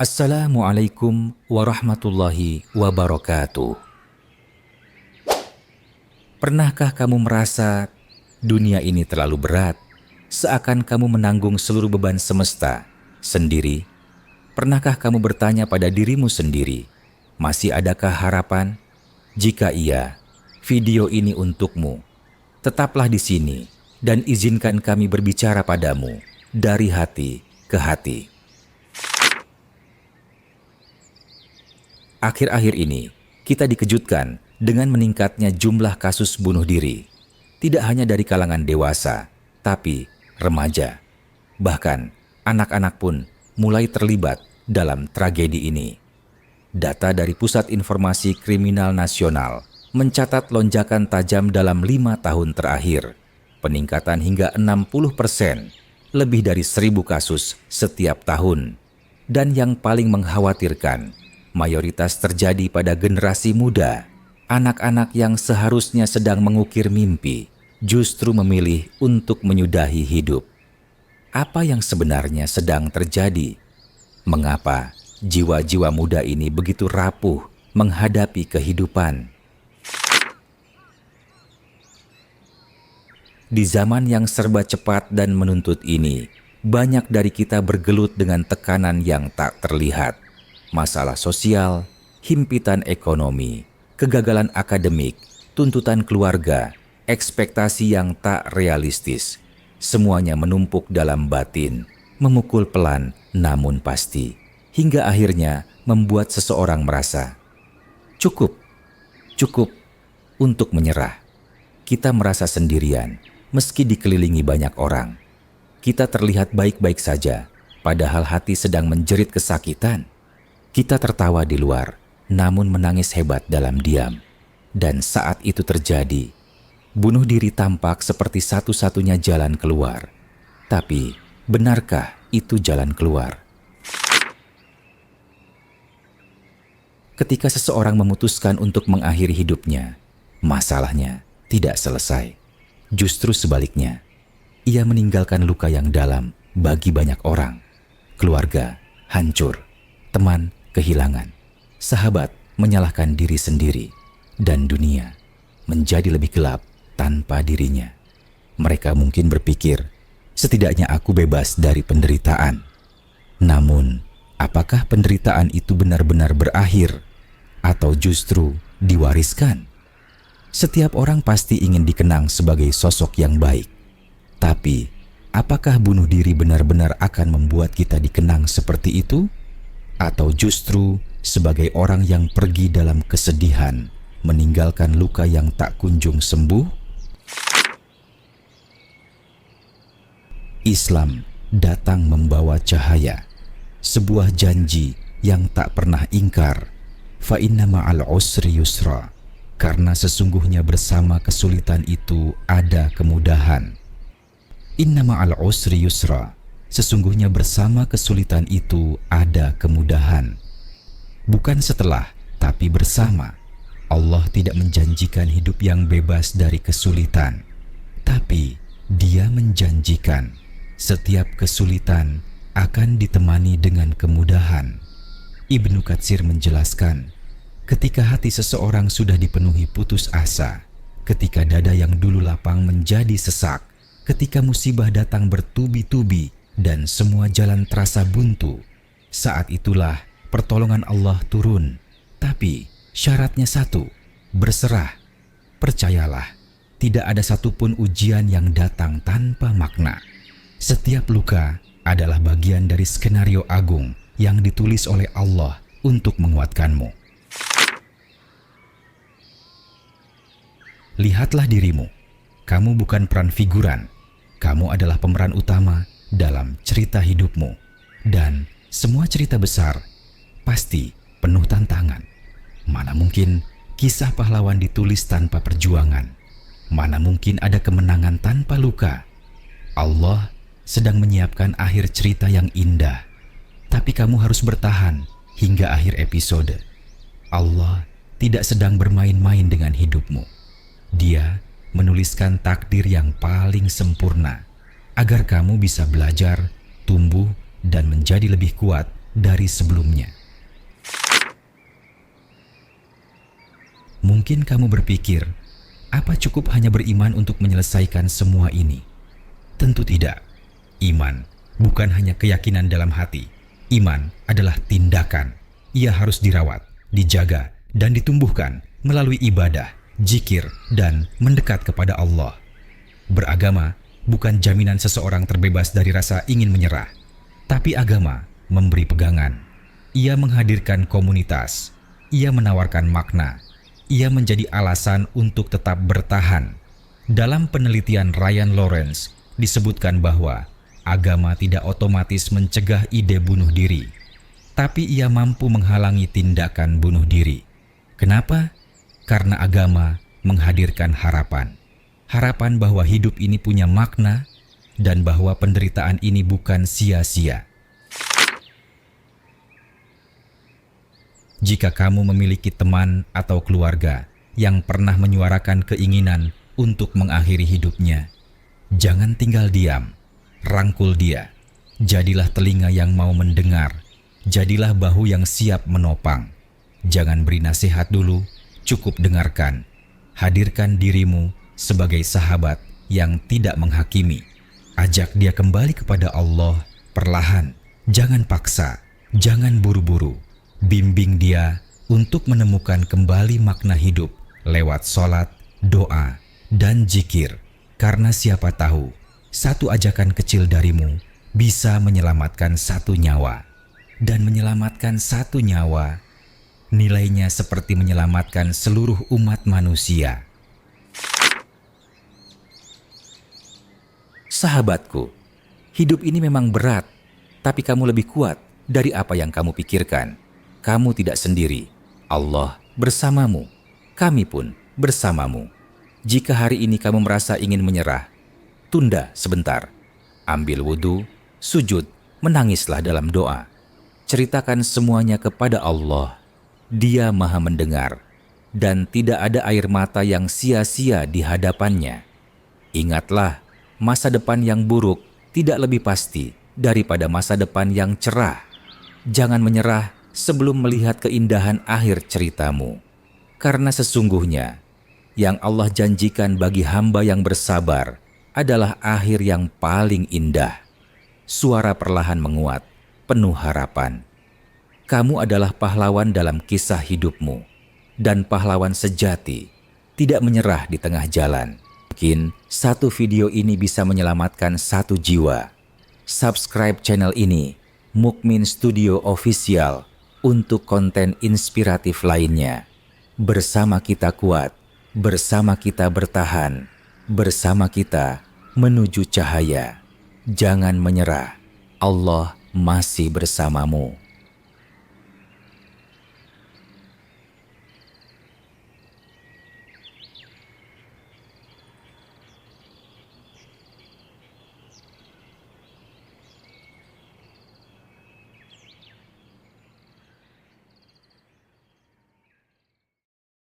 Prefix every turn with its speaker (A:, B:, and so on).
A: Assalamualaikum warahmatullahi wabarakatuh. Pernahkah kamu merasa dunia ini terlalu berat, seakan kamu menanggung seluruh beban semesta sendiri? Pernahkah kamu bertanya pada dirimu sendiri, masih adakah harapan? Jika iya, video ini untukmu. Tetaplah di sini dan izinkan kami berbicara padamu dari hati ke hati. Akhir-akhir ini, kita dikejutkan dengan meningkatnya jumlah kasus bunuh diri. Tidak hanya dari kalangan dewasa, tapi remaja. Bahkan, anak-anak pun mulai terlibat dalam tragedi ini. Data dari Pusat Informasi Kriminal Nasional mencatat lonjakan tajam dalam 5 tahun terakhir. Peningkatan hingga 60%, lebih dari 1.000 kasus setiap tahun. Dan yang paling mengkhawatirkan, mayoritas terjadi pada generasi muda. Anak-anak yang seharusnya sedang mengukir mimpi justru memilih untuk menyudahi hidup. Apa yang sebenarnya sedang terjadi? Mengapa jiwa-jiwa muda ini begitu rapuh menghadapi kehidupan? Di zaman yang serba cepat dan menuntut ini, banyak dari kita bergelut dengan tekanan yang tak terlihat. Masalah sosial, himpitan ekonomi, kegagalan akademik, tuntutan keluarga, ekspektasi yang tak realistis. Semuanya menumpuk dalam batin, memukul pelan namun pasti, hingga akhirnya membuat seseorang merasa cukup untuk menyerah. Kita merasa sendirian meski dikelilingi banyak orang. Kita terlihat baik-baik saja, padahal hati sedang menjerit kesakitan. Kita tertawa di luar, namun menangis hebat dalam diam. Dan saat itu terjadi, bunuh diri tampak seperti satu-satunya jalan keluar. Tapi, benarkah itu jalan keluar? Ketika seseorang memutuskan untuk mengakhiri hidupnya, masalahnya tidak selesai. Justru sebaliknya, ia meninggalkan luka yang dalam bagi banyak orang. Keluarga hancur, teman kehilangan, sahabat menyalahkan diri sendiri, dan dunia menjadi lebih gelap tanpa dirinya. Mereka mungkin berpikir, setidaknya aku bebas dari penderitaan. Namun, apakah penderitaan itu benar-benar berakhir atau justru diwariskan? Setiap orang pasti ingin dikenang sebagai sosok yang baik. Tapi, apakah bunuh diri benar-benar akan membuat kita dikenang seperti itu? Atau justru sebagai orang yang pergi dalam kesedihan, meninggalkan luka yang tak kunjung sembuh? Islam datang membawa cahaya, sebuah janji yang tak pernah ingkar. Fa inna ma'al usri yusra, karena sesungguhnya bersama kesulitan itu ada kemudahan. Inna ma'al usri yusra, sesungguhnya bersama kesulitan itu ada kemudahan. Bukan setelah, tapi bersama. Allah tidak menjanjikan hidup yang bebas dari kesulitan, tapi Dia menjanjikan setiap kesulitan akan ditemani dengan kemudahan. Ibnu Katsir menjelaskan, ketika hati seseorang sudah dipenuhi putus asa, ketika dada yang dulu lapang menjadi sesak, ketika musibah datang bertubi-tubi dan semua jalan terasa buntu, saat itulah pertolongan Allah turun. Tapi syaratnya satu, berserah. Percayalah, tidak ada satupun ujian yang datang tanpa makna. Setiap luka adalah bagian dari skenario agung yang ditulis oleh Allah untuk menguatkanmu. Lihatlah dirimu, kamu bukan peran figuran, kamu adalah pemeran utama dalam cerita hidupmu. Dan semua cerita besar pasti penuh tantangan. Mana mungkin kisah pahlawan ditulis tanpa perjuangan? Mana mungkin ada kemenangan tanpa luka? Allah sedang menyiapkan akhir cerita yang indah. Tapi kamu harus bertahan hingga akhir episode. Allah tidak sedang bermain-main dengan hidupmu. Dia menuliskan takdir yang paling sempurna agar kamu bisa belajar, tumbuh, dan menjadi lebih kuat dari sebelumnya. Mungkin kamu berpikir, apa cukup hanya beriman untuk menyelesaikan semua ini? Tentu tidak. Iman bukan hanya keyakinan dalam hati. Iman adalah tindakan. Ia harus dirawat, dijaga, dan ditumbuhkan melalui ibadah, zikir, dan mendekat kepada Allah. Beragama bukan jaminan seseorang terbebas dari rasa ingin menyerah. Tapi agama memberi pegangan. Ia menghadirkan komunitas. Ia menawarkan makna. Ia menjadi alasan untuk tetap bertahan. Dalam penelitian Ryan Lawrence, disebutkan bahwa agama tidak otomatis mencegah ide bunuh diri, tapi ia mampu menghalangi tindakan bunuh diri. Kenapa? Karena agama menghadirkan harapan. Harapan bahwa hidup ini punya makna dan bahwa penderitaan ini bukan sia-sia. Jika kamu memiliki teman atau keluarga yang pernah menyuarakan keinginan untuk mengakhiri hidupnya, jangan tinggal diam. Rangkul dia. Jadilah telinga yang mau mendengar. Jadilah bahu yang siap menopang. Jangan beri nasihat dulu, cukup dengarkan. Hadirkan dirimu sebagai sahabat yang tidak menghakimi. Ajak dia kembali kepada Allah perlahan. Jangan paksa, jangan buru-buru. Bimbing dia untuk menemukan kembali makna hidup lewat sholat, doa, dan zikir. Karena siapa tahu, satu ajakan kecil darimu bisa menyelamatkan satu nyawa. Dan menyelamatkan satu nyawa, nilainya seperti menyelamatkan seluruh umat manusia. Sahabatku, hidup ini memang berat, tapi kamu lebih kuat dari apa yang kamu pikirkan. Kamu tidak sendiri. Allah bersamamu. Kami pun bersamamu. Jika hari ini kamu merasa ingin menyerah, tunda sebentar. Ambil wudhu, sujud, menangislah dalam doa. Ceritakan semuanya kepada Allah. Dia Maha mendengar, dan tidak ada air mata yang sia-sia di hadapannya. Ingatlah, masa depan yang buruk tidak lebih pasti daripada masa depan yang cerah. Jangan menyerah sebelum melihat keindahan akhir ceritamu. Karena sesungguhnya, yang Allah janjikan bagi hamba yang bersabar adalah akhir yang paling indah. Suara perlahan menguat, penuh harapan. Kamu adalah pahlawan dalam kisah hidupmu, dan pahlawan sejati tidak menyerah di tengah jalan. Mungkin satu video ini bisa menyelamatkan satu jiwa. Subscribe channel ini, Mukmin Studio Official, untuk konten inspiratif lainnya. Bersama kita kuat, bersama kita bertahan, bersama kita menuju cahaya. Jangan menyerah, Allah masih bersamamu.